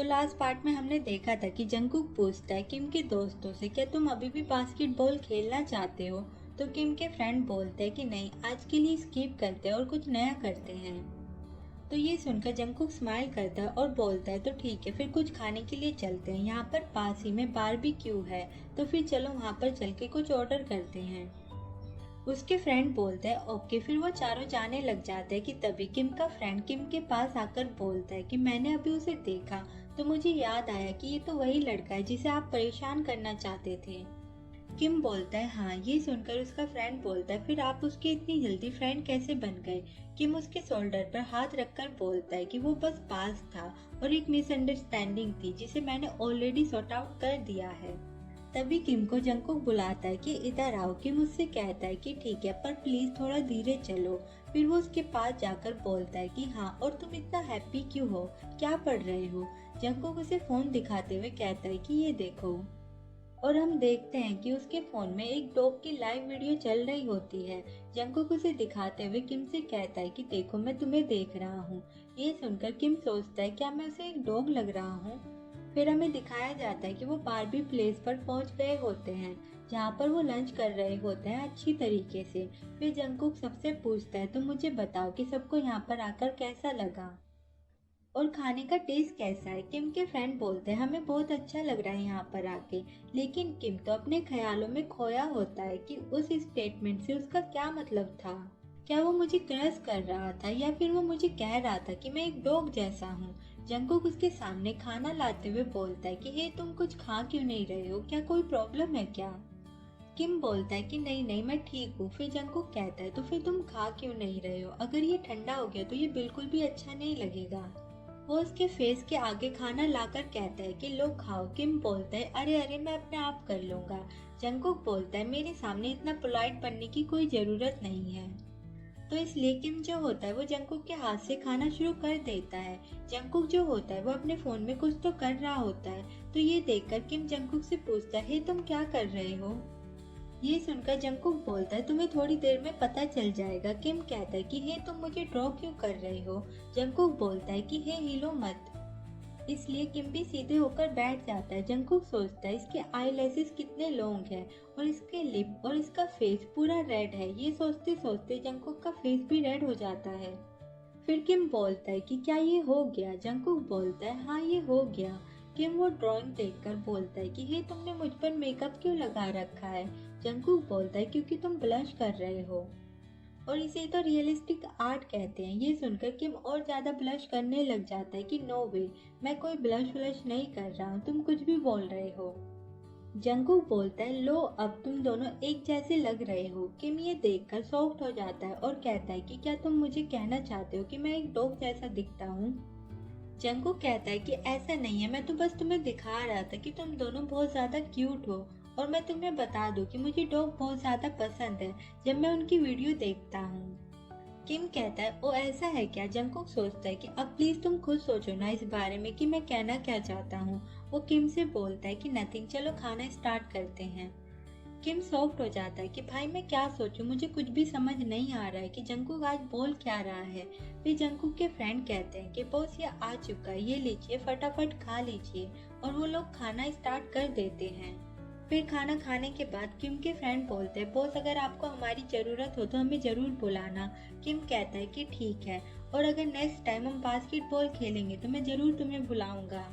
तो last part में हमने देखा था कि जंगकुक पूछता है किम के दोस्तों से, क्या तुम अभी भी बास्केटबॉल खेलना चाहते हो? तो किम के फ्रेंड बोलते हैं कि नहीं, आज के लिए स्किप करते हैं और कुछ नया करते हैं। तो ये सुनकर जंगकुक स्माइल करता है और बोलता है तो ठीक है, फिर कुछ खाने के लिए चलते हैं। यहाँ पर पास ही में बारबेक्यू है, तो फिर चलो वहाँ पर चल के कुछ ऑर्डर करते हैं। उसके फ्रेंड बोलते हैं ओके, फिर वो चारों जाने लग जाते हैं कि तभी किम का फ्रेंड किम के पास आकर बोलता है कि मैंने अभी उसे देखा तो मुझे याद आया कि ये तो वही लड़का है जिसे आप परेशान करना चाहते थे। किम बोलता है हाँ। ये सुनकर उसका फ्रेंड बोलता है फिर आप उसके इतनी जल्दी फ्रेंड कैसे बन गए? किम उसके शोल्डर पर हाथ रखकर बोलता है कि वो बस पास था और एक मिसअंडरस्टैंडिंग थी जिसे मैंने ऑलरेडी सॉर्ट आउट कर दिया है। तभी किम को जंगकुक बुलाता है कि इधर आओ। किम उससे कहता है कि ठीक है, पर प्लीज थोड़ा धीरे चलो। फिर वो उसके पास जाकर बोलता है कि हाँ, और तुम इतना हैप्पी क्यों हो? क्या पढ़ रहे हो? जंगकुक उसे फोन दिखाते हुए कहता है कि ये देखो। और हम देखते हैं कि उसके फोन में एक डॉग की लाइव वीडियो चल रही होती है। जंगकुक उसे दिखाते हुए किम से कहता है कि देखो, मैं तुम्हें देख रहा हूँ। ये सुनकर किम सोचता है क्या मैं उसे एक डॉग लग रहा हूँ? फिर हमें दिखाया जाता है कि वो बारबी प्लेस पर पहुंच गए होते हैं, जहाँ पर वो लंच कर रहे होते हैं अच्छी तरीके से। फिर जंगकुक सबसे पूछता है तो मुझे बताओ कि सबको यहाँ पर आकर कैसा लगा और खाने का टेस्ट कैसा है? किम के फ्रेंड बोलते हैं हमें बहुत अच्छा लग रहा है यहाँ पर आके। लेकिन किम तो अपने ख्यालों में खोया होता है कि उस स्टेटमेंट से उसका क्या मतलब था। क्या वो मुझे क्रश कर रहा था या फिर वो मुझे कह रहा था कि मैं एक डॉग जैसा हूँ? जंगकुक उसके सामने खाना लाते हुए बोलता है कि हे, तुम कुछ खा क्यों नहीं रहे हो? क्या कोई प्रॉब्लम है क्या? किम बोलता है कि नहीं नहीं, मैं ठीक हूँ। फिर जंगकुक कहता है तो फिर तुम खा क्यों नहीं रहे हो? अगर ये ठंडा हो गया तो ये बिल्कुल भी अच्छा नहीं लगेगा। वो उसके फेस के आगे खाना लाकर कहता है कि लो खाओ। किम बोलता है अरे अरे, मैं अपने आप कर लूंगा। जंगकुक बोलता है मेरे सामने इतना पोलाइट बनने की कोई जरूरत नहीं है। तो इसलिए किम जो होता है वो जंगकुक के हाथ से खाना शुरू कर देता है। जंगकुक जो होता है वो अपने फोन में कुछ तो कर रहा होता है। तो ये देखकर किम जंगकुक से पूछता है तुम क्या कर रहे हो? ये सुनकर जंगकुक बोलता है तुम्हें थोड़ी देर में पता चल जाएगा। किम कहता है कि हे, तुम मुझे ड्रॉ क्यों कर रहे हो? जंगकुक बोलता है कि हे, हिलो मत। इसलिए किम भी सीधे होकर बैठ जाता है। जंगकुक सोचता है इसके आई लैसेस कितने लॉन्ग है और इसके लिप और इसका फेस पूरा रेड है। ये सोचते सोचते जंगकुक का फेस भी रेड हो जाता है। फिर किम बोलता है कि क्या ये हो गया? जंगकुक बोलता है हाँ, ये हो गया। किम वो ड्राइंग देखकर बोलता है कि हे, तुमने मुझ पर मेकअप क्यों लगा रखा है? जंगकुक बोलता है क्योंकि तुम ब्लश कर रहे हो और इसे तो रियलिस्टिक आर्ट कहते हैं। ये सुनकर किम और ज्यादा ब्लश करने लग जाता है कि नो वे, मैं कोई ब्लश व्लश नहीं कर रहा हूँ, तुम कुछ भी बोल रहे हो। जंगकुक बोलता है लो, अब तुम दोनों एक जैसे लग रहे हो। किम ये देखकर शॉक्ड हो जाता है और कहता है कि क्या तुम मुझे कहना चाहते हो कि मैं एक डॉग जैसा दिखता हूँ? जंगकुक कहता है कि ऐसा नहीं है, मैं तो बस तुम्हें दिखा रहा था कि तुम दोनों बहुत ज्यादा क्यूट हो। और मैं तुम्हें बता दूं कि मुझे डॉग बहुत ज्यादा पसंद है जब मैं उनकी वीडियो देखता हूँ। किम कहता है ओ ऐसा है क्या? जंगकुक सोचता है कि अब प्लीज तुम खुद सोचो ना इस बारे में कि मैं कहना क्या चाहता हूँ। वो किम से बोलता है कि नथिंग, चलो खाना स्टार्ट करते हैं। किम सॉफ्ट हो जाता है कि भाई मैं क्या सोचूं, मुझे कुछ भी समझ नहीं आ रहा है कि जंगकुक आज बोल क्या रहा है। फिर जंगकुक के फ्रेंड कहते हैं कि बॉस ये आ चुका है, ये लीजिए, फटाफट खा लीजिए। और वो लोग खाना स्टार्ट कर देते हैं। फिर खाना खाने के बाद किम के फ्रेंड बोलते हैं बॉस, अगर आपको हमारी जरूरत हो तो हमें जरूर बुलाना। किम कहता है कि ठीक है, और अगर नेक्स्ट टाइम हम बास्केटबॉल खेलेंगे तो मैं जरूर तुम्हें बुलाऊंगा।